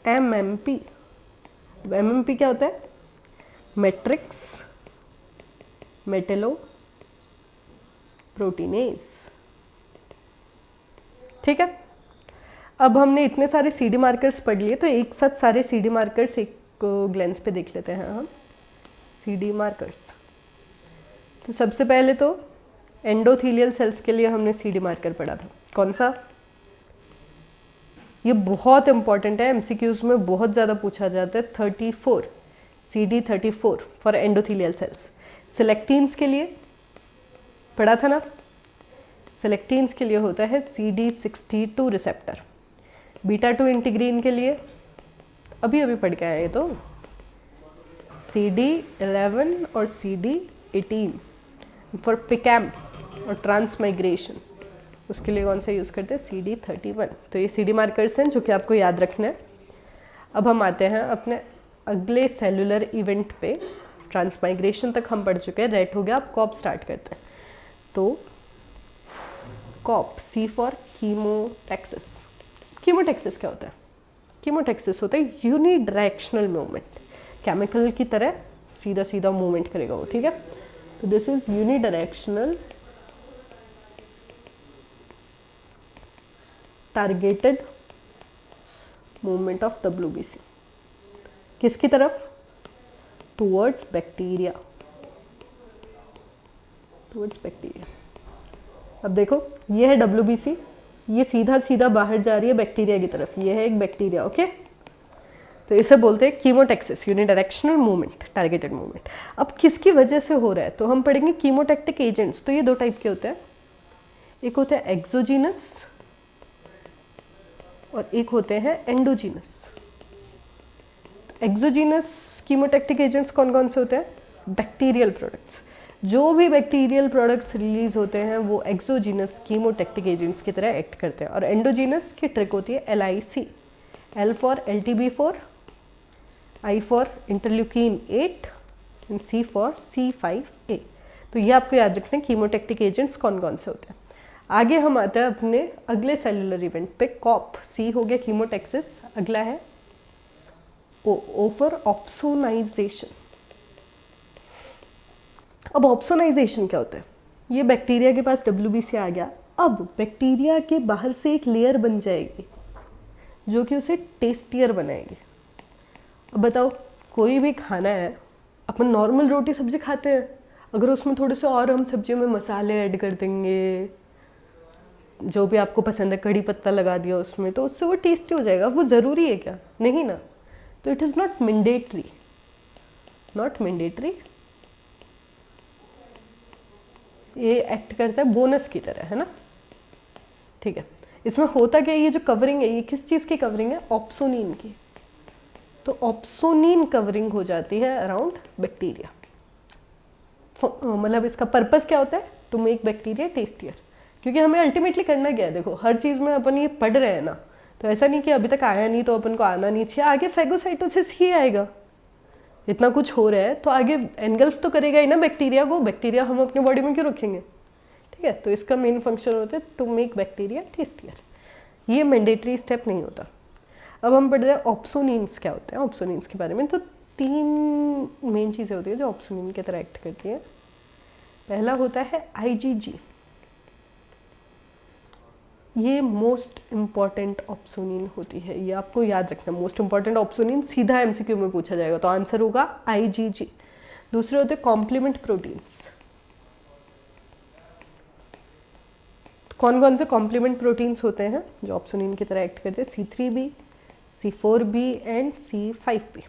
MMP। MMP क्या होता है? Matrix metallo proteinase. ठीक है, अब हमने इतने सारे CD मार्कर्स पढ़ लिए, तो एक साथ सारे CD मार्कर्स एक ग्लेंस पे देख लेते हैं हम। CD मार्कर्स, तो सबसे पहले तो एंडोथीलियल सेल्स के लिए हमने CD मार्कर पढ़ा था। कौन सा? ये बहुत इंपॉर्टेंट है, MCQs में बहुत ज़्यादा पूछा जाता है। 34 CD34 फॉर एंडोथीलियल सेल्स। सिलेक्टीन्स के लिए पढ़ा था ना? सिलेक्टीन्स के लिए होता है CD62 रिसेप्टर। बीटा 2 इंटीग्रीन के लिए अभी अभी पढ़ के आए तो CD11 और CD18 फॉर पिकैम और ट्रांसमाइग्रेशन, उसके लिए कौन सा यूज़ करते हैं? CD31। तो ये CD मार्कर्स हैं जो कि आपको याद रखना है। अब हम आते हैं अपने अगले सेलुलर इवेंट पे। ट्रांसमाइग्रेशन तक हम पढ़ चुके हैं, रेट हो गया। अब कॉप स्टार्ट करते हैं। तो cop, C for chemotaxis. Chemotaxis क्या होता है? कीमोटैक्सिस होता है यूनिडायरेक्शनल मूवमेंट, केमिकल की तरह सीधा सीधा मूवमेंट करेगा वो। ठीक है, तो this is unidirectional targeted movement of WBC। किसकी तरफ? Towards bacteria, towards bacteria. अब देखो, ये है WBC, ये सीधा सीधा बाहर जा रही है बैक्टीरिया की तरफ। ये है एक बैक्टीरिया। ओके, तो इसे बोलते हैं chemotaxis, unidirectional movement, targeted movement. अब किसकी वजह से हो रहा है? तो हम पढ़ेंगे कीमोटैक्टिक एजेंट्स। तो ये दो टाइप के होते हैं, एक होते हैं एक्सोजीनस और एक होते हैं एंडोजीनस। एक्सोजीनस कीमोटैक्टिक एजेंट्स कौन कौन से होते हैं? Bacterial products. जो भी बैक्टीरियल प्रोडक्ट्स रिलीज होते हैं वो एक्सोजीनस कीमोटैक्टिक एजेंट्स की तरह एक्ट करते हैं। और एंडोजीनस की ट्रिक होती है LIC, L for LTB4, I for interleukin 8 and C for C5A। तो ये आपको याद रखना है कीमोटैक्टिक एजेंट्स कौन कौन से होते हैं। आगे हम आते हैं अपने अगले सेलुलर इवेंट पे। कॉप, C हो गया कीमोटैक्सिस। अगला है O फॉर ऑप्सोनाइजेशन। अब ऑप्सोनाइजेशन क्या होता है? ये बैक्टीरिया के पास WBC आ गया। अब बैक्टीरिया के बाहर से एक लेयर बन जाएगी जो कि उसे टेस्टियर बनाएगी। अब बताओ, कोई भी खाना है, अपन नॉर्मल रोटी सब्जी खाते हैं, अगर उसमें थोड़े से और हम सब्जियों में मसाले ऐड कर देंगे, जो भी आपको पसंद है, कड़ी पत्ता लगा दिया उसमें, तो उससे वो टेस्टी हो जाएगा। वो ज़रूरी है क्या? नहीं ना। तो it is not mandatory, not mandatory. ये एक्ट करता है बोनस की तरह, है ना? ठीक है, इसमें होता क्या है? ये जो कवरिंग है, ये किस चीज़ की कवरिंग है? ऑप्सोनिन की। तो ऑप्सोनिन कवरिंग हो जाती है अराउंड बैक्टीरिया। मतलब इसका पर्पस क्या होता है? To make bacteria tastier. क्योंकि हमें अल्टीमेटली करना क्या है? देखो, हर चीज़ में अपन ये पढ़ रहे हैं ना, तो ऐसा नहीं कि अभी तक आया नहीं तो अपन को आना नहीं चाहिए। आगे फेगोसाइटोसिस ही आएगा। इतना कुछ हो रहा है तो आगे एनगल्फ तो करेगा ही ना बैक्टीरिया को। बैक्टीरिया हम अपने बॉडी में क्यों रखेंगे? ठीक है, तो इसका मेन फंक्शन होता है टू मेक बैक्टीरिया टेस्टियर। ये मैंडेटरी स्टेप नहीं होता। अब हम पढ़ रहे हैं ऑप्सोनिन्स क्या होते हैं। ऑप्सोनिन्स के बारे में तो 3 मेन चीज़ें होती है जो ऑप्सोनिन की तरह एक्ट करती हैं। पहला होता है IgG। ये मोस्ट इम्पॉर्टेंट ऑप्सोनिन होती है, ये आपको याद रखना। मोस्ट इम्पॉर्टेंट ऑप्सोनिन सीधा MCQ में पूछा जाएगा, तो आंसर होगा IgG। दूसरे होते हैं कॉम्प्लीमेंट प्रोटीन्स। कौन कौन से कॉम्प्लीमेंट प्रोटीन्स होते हैं जो ऑप्सोनिन की तरह एक्ट करते हैं? C3b, C4b and C5b।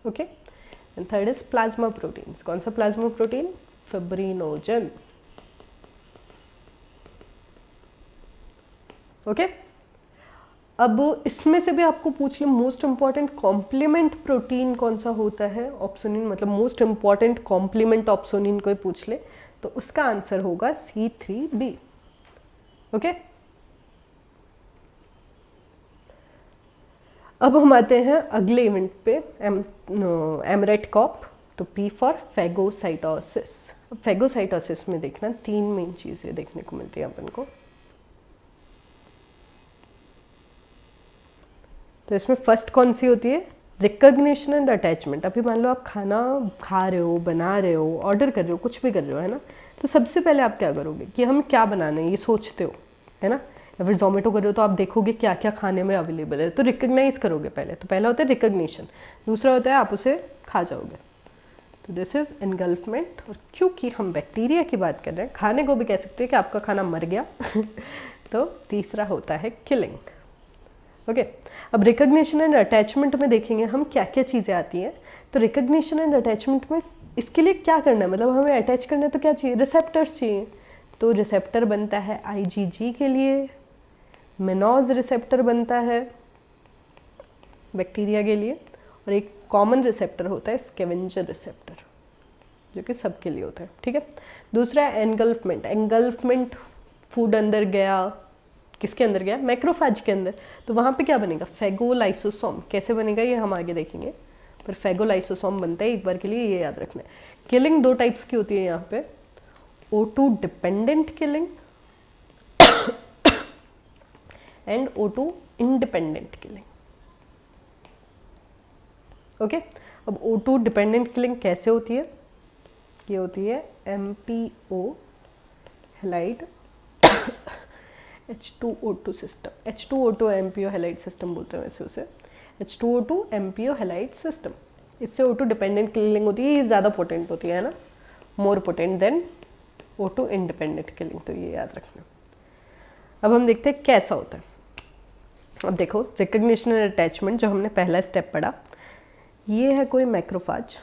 Okay, and third is plasma proteins. कौन सा प्लाज्मा प्रोटीन? फिब्रिनोजन। ओके, अब इसमें से भी आपको पूछ ले मोस्ट इंपॉर्टेंट कॉम्प्लीमेंट प्रोटीन कौन सा होता है ऑप्सोनिन, मतलब मोस्ट इंपॉर्टेंट कॉम्प्लीमेंट ऑप्सोनिन कोई पूछ ले तो उसका आंसर होगा C3b। ओके, अब हम आते हैं अगले इवेंट पे, एमरेट कॉप। तो P फॉर फेगोसाइटोसिस। अब फेगोसाइटोसिस में देखना 3 मेन चीज़ें देखने को मिलती है अपन को। तो इसमें फर्स्ट कौन सी होती है? Recognition and attachment. अभी मान लो आप खाना खा रहे हो, बना रहे हो, ऑर्डर कर रहे हो, कुछ भी कर रहे हो, है ना, तो सबसे पहले आप क्या करोगे कि हम क्या बनाना है ये सोचते हो, है ना, या फिर जोमेटो कर रहे हो तो आप देखोगे क्या क्या खाने में अवेलेबल है, तो रिकग्नाइज करोगे पहले। तो पहला होता है रिकग्निशन, दूसरा होता है आप उसे खा जाओगे, तो दिस इज एनगल्फमेंट। और क्योंकि हम बैक्टीरिया की बात कर रहे हैं, खाने को भी कह सकते हैं कि आपका खाना मर गया तो तीसरा होता है किलिंग। ओके, अब रिकग्निशन एंड अटैचमेंट में देखेंगे हम क्या क्या चीज़ें आती हैं। तो रिकग्निशन एंड अटैचमेंट में इसके लिए क्या करना है, मतलब हमें अटैच करना है तो क्या चाहिए? रिसेप्टर्स चाहिए। तो रिसेप्टर बनता है IgG के लिए, मेनोज रिसेप्टर बनता है बैक्टीरिया के लिए, और एक कॉमन रिसेप्टर होता है स्कैवेंजर रिसेप्टर, जो कि सबके लिए होता है। ठीक है, दूसरा है एनगल्फमेंट। एनगल्फमेंट, फूड अंदर गया, किसके अंदर गया? मैक्रोफेज के अंदर। तो वहाँ पे क्या बनेगा? फेगोलाइसोसोम। कैसे बनेगा ये हम आगे देखेंगे, पर फेगोलाइसोसोम बनता है, एक बार के लिए ये याद रखना है। किलिंग 2 टाइप्स की होती है यहाँ पे, O2 dependent killing and O2 independent killing. Okay, अब O2 डिपेंडेंट किलिंग कैसे होती है? ये होती है MPO halide H2O2 system. H2O2 MPO halide system बोलते हैं वैसे उसे, H2O2 MPO हैलाइड सिस्टम। इससे O2 डिपेंडेंट किलिंग होती है, ये ज़्यादा पोटेंट होती है ना, more potent then O2 independent killing, तो ये याद रखना। अब हम देखते हैं कैसा होता है। अब देखो, रिकग्निशन एंड अटैचमेंट जो हमने पहला स्टेप पढ़ा, ये है कोई मैक्रोफाज,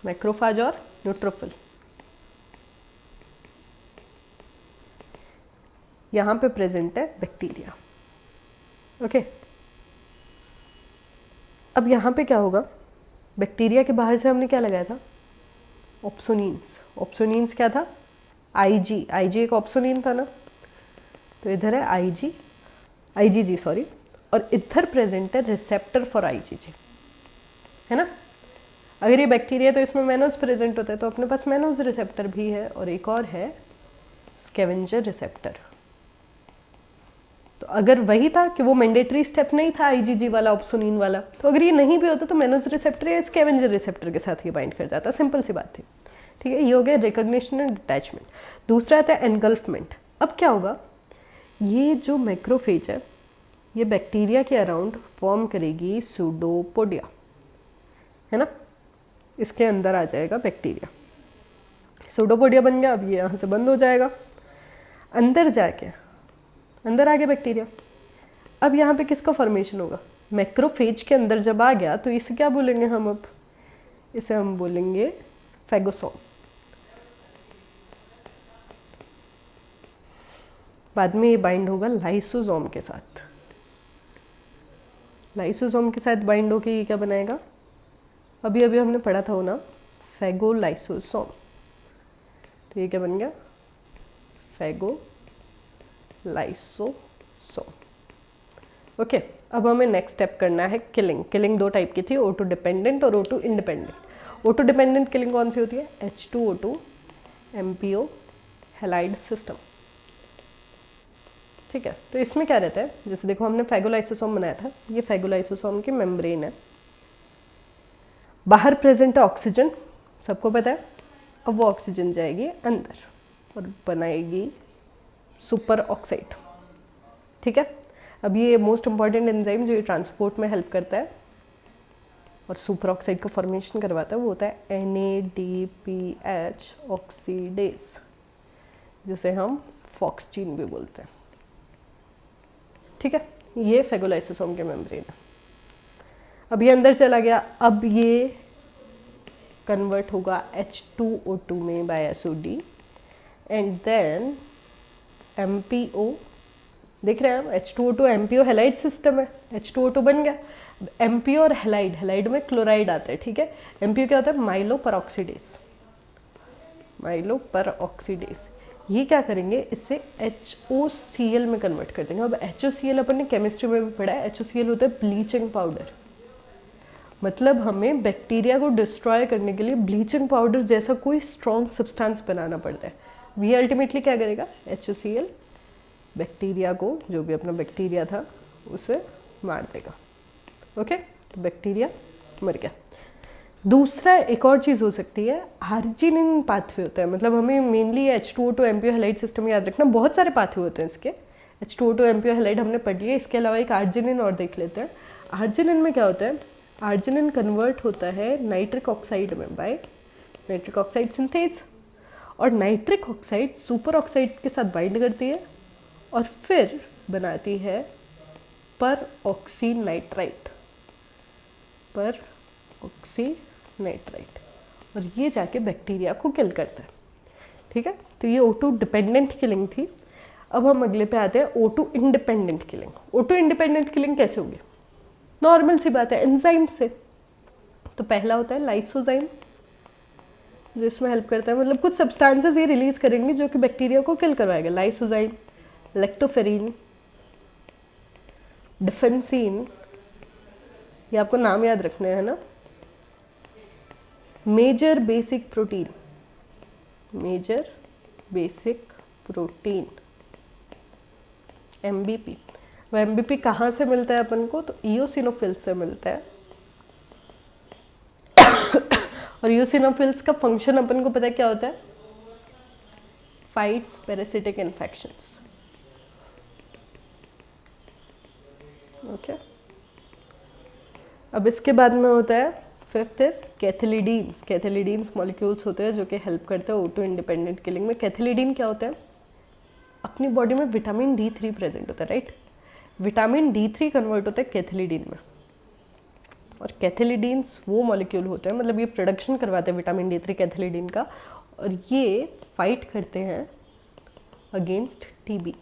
मैक्रोफाज और न्यूट्रोफिल। यहाँ पे प्रेजेंट है बैक्टीरिया। ओके, अब यहाँ पे क्या होगा? बैक्टीरिया के बाहर से हमने क्या लगाया था? ऑप्सोनिन्स। ऑप्सोनिन्स क्या था? IG एक ऑप्सोनिन था ना, तो इधर है IgG सॉरी, और इधर प्रेजेंट है रिसेप्टर फॉर IgG, है ना। अगर ये बैक्टीरिया तो इसमें मेनोज प्रेजेंट होता है, तो अपने पास मेनोज रिसेप्टर भी है, और एक और है स्कैवेंजर रिसेप्टर। तो अगर वही था कि वो मैंडेटरी स्टेप नहीं था IgG वाला, ऑप्सोनिन वाला, तो अगर ये नहीं भी होता तो मेनोज रिसेप्टर या स्कैवेंजर रिसेप्टर के साथ ये बाइंड कर जाता, सिंपल सी बात थी। ठीक है, ये हो गया रिकग्निशन एंड अटैचमेंट। दूसरा आता है एनगल्फमेंट। अब क्या होगा? ये जो मैक्रोफेज है, ये बैक्टीरिया के अराउंड फॉर्म करेगी सूडोपोडिया, है ना, इसके अंदर आ जाएगा बैक्टीरिया, सूडोपोडिया बन गया। अब ये यहाँ से बंद हो जाएगा, अंदर जाके अंदर आ गया बैक्टीरिया। अब यहाँ पे किसका फॉर्मेशन होगा? मैक्रोफेज के अंदर जब आ गया तो इसे क्या बोलेंगे हम? अब इसे हम बोलेंगे फेगोसोम। बाद में ये बाइंड होगा लाइसोसोम के साथ। लाइसोसोम के साथ बाइंड होके ये क्या बनाएगा? अभी अभी हमने पढ़ा था वो ना, फेगोलाइसोसोम। तो ये क्या बन गया? फेगोलाइसोसोम। ओके, अब हमें नेक्स्ट स्टेप करना है किलिंग। किलिंग 2 टाइप की थी, O2 डिपेंडेंट और O2 independent. O2 dependent killing कौन सी होती है? H2O2 MPO halide system. ठीक है, तो इसमें क्या रहता है? जैसे देखो, हमने फेगोलाइसोसोम बनाया था, ये फेगोलाइसोसोम की मेम्ब्रेन है, बाहर प्रेजेंट है ऑक्सीजन, सबको पता है। अब वो ऑक्सीजन जाएगी अंदर और बनाएगी सुपर ऑक्साइड। ठीक है, अब ये मोस्ट इंपॉर्टेंट एंजाइम जो ये ट्रांसपोर्ट में हेल्प करता है और सुपर ऑक्साइड का फॉर्मेशन करवाता है, वो होता है NADPH ऑक्सीडेज, जिसे हम फॉक्सजीन भी बोलते हैं। ठीक है, ये फेगोलाइसोसोम के मेम्ब्रेन है। अब ये अंदर चला गया, अब ये कन्वर्ट होगा H2O2 में by SOD, and then MPO। देख रहे हैं हम, H2O2 MPO हैलाइड सिस्टम है, H2O2 बन गया। MPO और हैलाइड, हैलाइड में क्लोराइड आता है। ठीक है, MPO क्या होता है? माइलोपेरोक्सीडेज। माइलोपेरोक्सीडेज ये क्या करेंगे? इससे HOCl में कन्वर्ट कर देंगे। अब HOCl अपन ने केमिस्ट्री में भी पढ़ा है, HOCl होता है ब्लीचिंग पाउडर। मतलब हमें बैक्टीरिया को डिस्ट्रॉय करने के लिए ब्लीचिंग पाउडर जैसा कोई स्ट्रॉन्ग सब्सटेंस बनाना पड़ता है। ये अल्टीमेटली क्या करेगा, HCl बैक्टीरिया को, जो भी अपना बैक्टीरिया था उसे मार देगा। ओके, तो बैक्टीरिया मर गया। दूसरा एक और चीज़ हो सकती है, आर्जिनिन पाथवे होता है। मतलब हमें mainly H2O2 MPO halide system याद रखना, बहुत सारे पाथवे होते हैं इसके। H2O2 MPO हैलाइड हमने पढ़ लिया, इसके अलावा एक आर्जिनिन और देख लेते हैं। आर्जिनिन में क्या होता है, आर्जिनिन कन्वर्ट होता है नाइट्रिक ऑक्साइड में बाय नाइट्रिक ऑक्साइड सिंथेज, और नाइट्रिक ऑक्साइड सुपर ऑक्साइड के साथ बाइंड करती है और फिर बनाती है पर ऑक्सीनाइट्राइट, पर ऑक्सीनाइट्राइट, और ये जाके बैक्टीरिया को किल करता है। ठीक है, तो ये O2 डिपेंडेंट किलिंग थी। अब हम अगले पे आते हैं, O2 independent killing. O2 independent killing कैसे होगी, नॉर्मल सी बात है, एंजाइम से। तो पहला होता है लाइसोजाइम, जो इसमें हेल्प करता है, मतलब कुछ सब्सटेंसेस ये रिलीज करेंगे जो कि बैक्टीरिया को किल करवाएगा। लाइसोजाइम, लैक्टोफेरिन, डिफेंसिन, ये आपको नाम याद रखने हैं ना। Major basic protein, major basic protein MBP। वो MBP कहाँ से मिलता है अपन को, तो इओसिनोफिल्स से मिलता है। और इओसिनोफिल्स का फंक्शन अपन को पता है क्या होता है, फाइट्स पैरासिटिक इन्फेक्शंस। ओके, अब इसके बाद में होता है फिफ्थ इज कैथिलिडीन्स। कैथिलिडीन्स मॉलिक्यूल्स होते हैं जो कि हेल्प करते हैं O2 इंडिपेंडेंट किलिंग में। कैथिलिडीन क्या होता है, अपनी बॉडी में विटामिन D3 प्रेजेंट होता है, राइट। विटामिन D3 कन्वर्ट होता है कैथिलिडीन में, और कैथिलिडीन्स वो मॉलिक्यूल होते हैं, मतलब ये प्रोडक्शन करवाते हैं विटामिन D3 कैथिलिडीन का, और ये फाइट करते हैं अगेंस्ट TB।